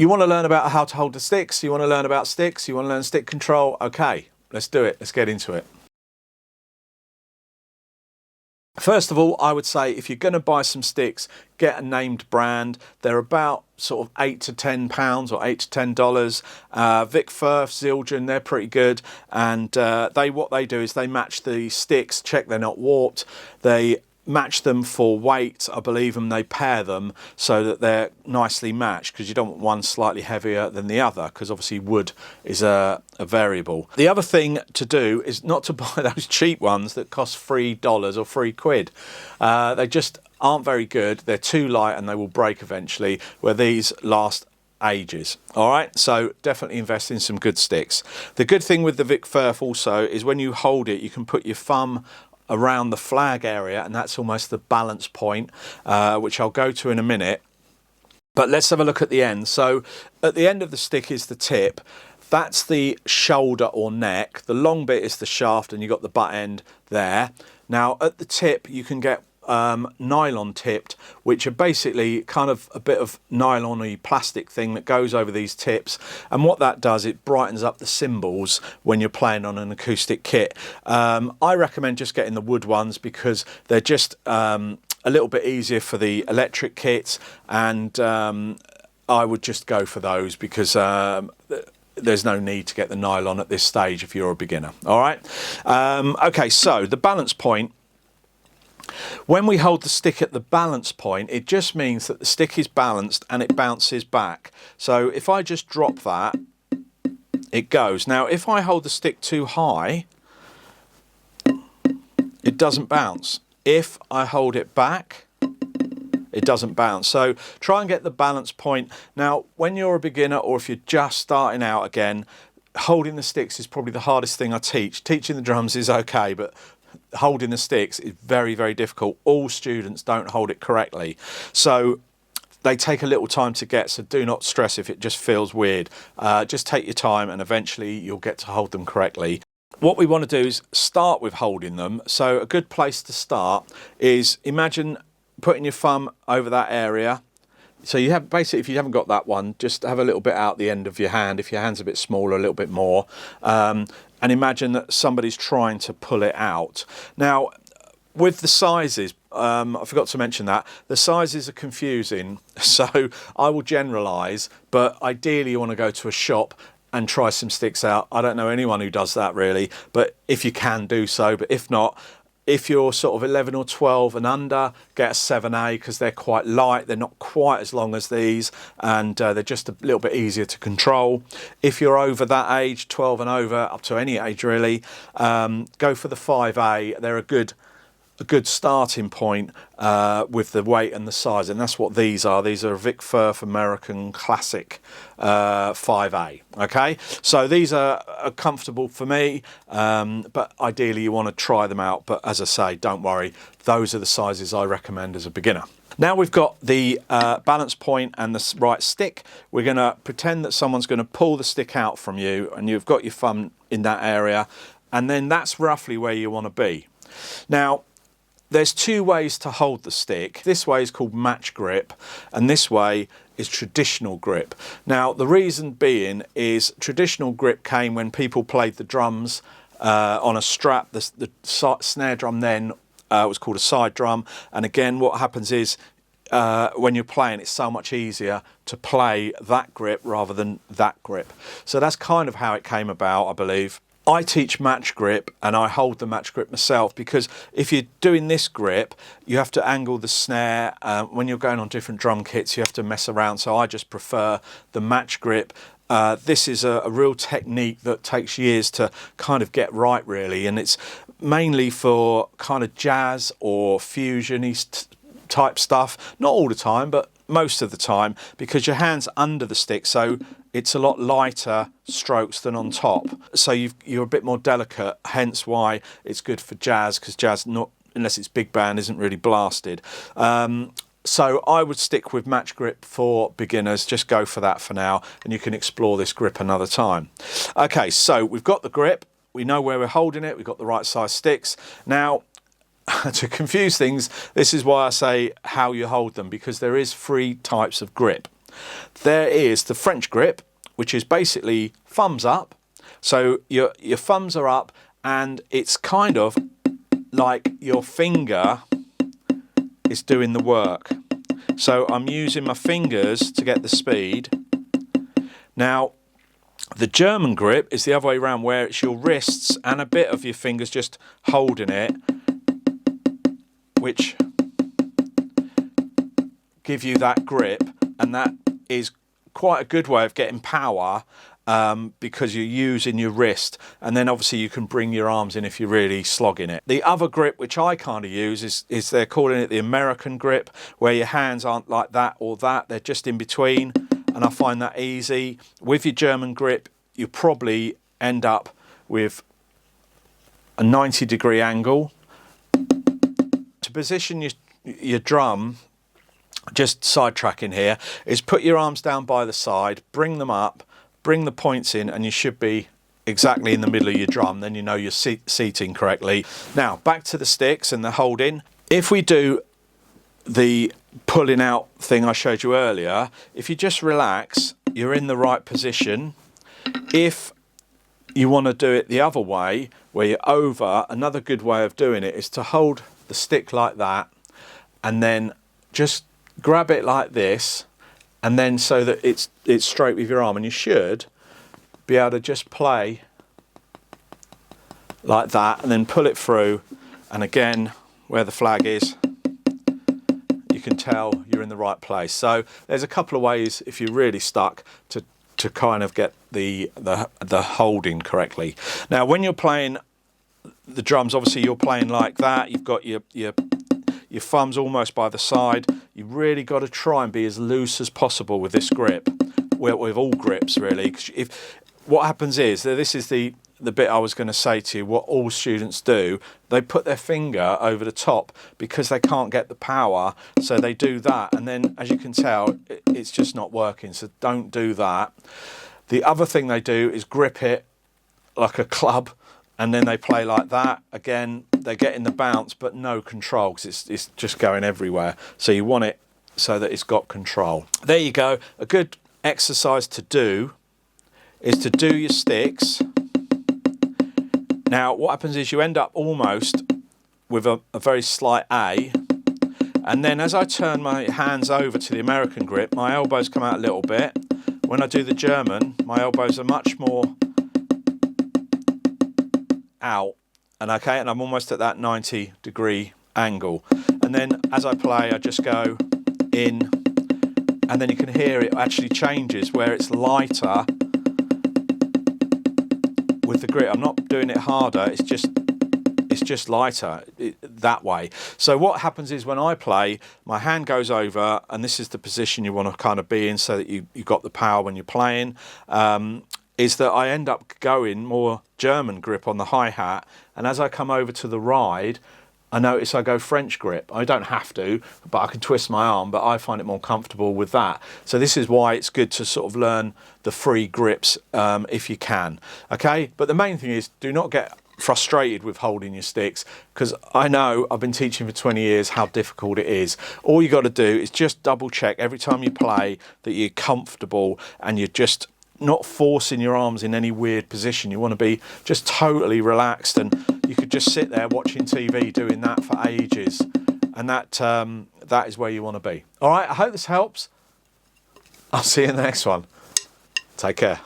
You want to learn about how to hold the sticks, you want to learn about sticks, you want to learn stick control. Okay, let's do it. Let's get into it. First of all, I would say if you're going to buy some sticks, get a named brand. They're about sort of £8 to £10 or $8 to $10. Vic Firth, Zildjian, they're pretty good. And what they do is they match the sticks, check they're not warped. They match them for weight, I believe, and they pair them so that they're nicely matched, because you don't want one slightly heavier than the other, because obviously wood is a variable. The other thing to do is not to buy those cheap ones that cost $3 or £3. They just aren't very good. They're too light and they will break eventually, where these last ages. All right, so definitely invest in some good sticks. The good thing with the Vic Firth also is when you hold it, you can put your thumb around the flag area, and that's almost the balance point, which I'll go to in a minute. But let's have a look at the end. So at the end of the stick is the tip. That's the shoulder or neck. The long bit is the shaft, and you've got the butt end there. Now at the tip you can get nylon tipped, which are basically kind of a bit of nylon-y plastic thing that goes over these tips, and what that does, it brightens up the cymbals when you're playing on an acoustic kit. I recommend just getting the wood ones because they're just a little bit easier for the electric kits, and I would just go for those because there's no need to get the nylon at this stage if you're a beginner. All right, okay, so the balance point. When we hold the stick at the balance point, it just means that the stick is balanced and it bounces back. So if I just drop that, it goes. Now, if I hold the stick too high, it doesn't bounce. If I hold it back, it doesn't bounce. So try and get the balance point. Now, when you're a beginner or if you're just starting out again, holding the sticks is probably the hardest thing I teach. Teaching the drums is okay, but holding the sticks is very, very difficult. All students don't hold it correctly. So they take a little time to get, so do not stress if it just feels weird. Just take your time and eventually you'll get to hold them correctly. What we want to do is start with holding them. So a good place to start is imagine putting your thumb over that area. So you have basically, if you haven't got that one, just have a little bit out the end of your hand. If your hand's a bit smaller, a little bit more. And imagine that somebody's trying to pull it out. Now, with the sizes, I forgot to mention that, the sizes are confusing. So I will generalise, but ideally you want to go to a shop and try some sticks out. I don't know anyone who does that really, but if you can, do so. But if not, if you're sort of 11 or 12 and under, get a 7A because they're quite light. They're not quite as long as these, and they're just a little bit easier to control. If you're over that age, 12 and over, up to any age really, go for the 5A. They're a good starting point with the weight and the size, and that's what these are. These are Vic Firth American Classic 5A. Okay, so these are comfortable for me, but ideally you want to try them out. But as I say, don't worry, those are the sizes I recommend as a beginner. Now we've got the balance point and the right stick, we're going to pretend that someone's going to pull the stick out from you, and you've got your thumb in that area, and then that's roughly where you want to be. Now, there's two ways to hold the stick. This way is called match grip, and this way is traditional grip. Now, the reason being is traditional grip came when people played the drums on a strap. The snare drum then was called a side drum, and again, what happens is when you're playing, it's so much easier to play that grip rather than that grip. So that's kind of how it came about, I believe. I teach match grip and I hold the match grip myself, because if you're doing this grip, you have to angle the snare. When you're going on different drum kits, you have to mess around. So I just prefer the match grip. This is a real technique that takes years to kind of get right, really. And it's mainly for kind of jazz or fusion-y type stuff. Not all the time, but most of the time, because your hand's under the stick, so it's a lot lighter strokes than on top. So you're a bit more delicate, hence why it's good for jazz, because jazz, not unless it's big band, isn't really blasted. So I would stick with match grip for beginners. Just go for that for now, and you can explore this grip another time. Okay, so we've got the grip, we know where we're holding it, we've got the right size sticks. Now, to confuse things, this is why I say how you hold them, because there is 3 types of grip. There is the French grip, which is basically thumbs up. So your thumbs are up and it's kind of like your finger is doing the work. So I'm using my fingers to get the speed. Now, the German grip is the other way around, where it's your wrists and a bit of your fingers just holding it, which give you that grip, and that is quite a good way of getting power because you're using your wrist, and then obviously you can bring your arms in if you're really slogging it. The other grip, which I kind of use, is they're calling it the American grip, where your hands aren't like that or that, they're just in between, and I find that easy. With your German grip, you probably end up with a 90-degree angle. To position your drum, just sidetracking here, is put your arms down by the side, bring them up, bring the points in, and you should be exactly in the middle of your drum. Then you know you're seating correctly. Now, back to the sticks and the holding. If we do the pulling out thing I showed you earlier, if you just relax, you're in the right position. If you want to do it the other way, where you're over, another good way of doing it is to hold the stick like that, and then just grab it like this, and then so that it's straight with your arm, and you should be able to just play like that and then pull it through, and again where the flag is you can tell you're in the right place. So there's a couple of ways, if you're really stuck, to kind of get the holding correctly. Now when you're playing the drums, obviously you're playing like that, you've got your thumbs almost by the side. You've really got to try and be as loose as possible with this grip, with all grips really. What happens is, this is the bit I was going to say to you, what all students do, they put their finger over the top because they can't get the power, so they do that, and then as you can tell it's just not working, so don't do that. The other thing they do is grip it like a club, and then they play like that. Again, they're getting the bounce but no control, because it's just going everywhere. So you want it so that it's got control. There you go. A good exercise to do is to do your sticks. Now what happens is you end up almost with a very slight A, and then as I turn my hands over to the American grip, my elbows come out a little bit. When I do the German, my elbows are much more out, and I'm almost at that 90-degree angle, and then as I play I just go in, and then you can hear it actually changes where it's lighter with the grip. I'm not doing it harder, it's just lighter that way. So what happens is when I play, my hand goes over, and this is the position you want to kind of be in so that you've got the power when you're playing, is that I end up going more German grip on the hi-hat, and as I come over to the ride, I notice I go French grip. I don't have to, but I can twist my arm, but I find it more comfortable with that. So this is why it's good to sort of learn the free grips if you can. Okay, but the main thing is, do not get frustrated with holding your sticks, because I know, I've been teaching for 20 years how difficult it is. All you got to do is just double check every time you play that you're comfortable and you're just not forcing your arms in any weird position. You want to be just totally relaxed, and you could just sit there watching TV doing that for ages, and that is where you want to be. All right, I hope this helps. I'll see you in the next one. Take care.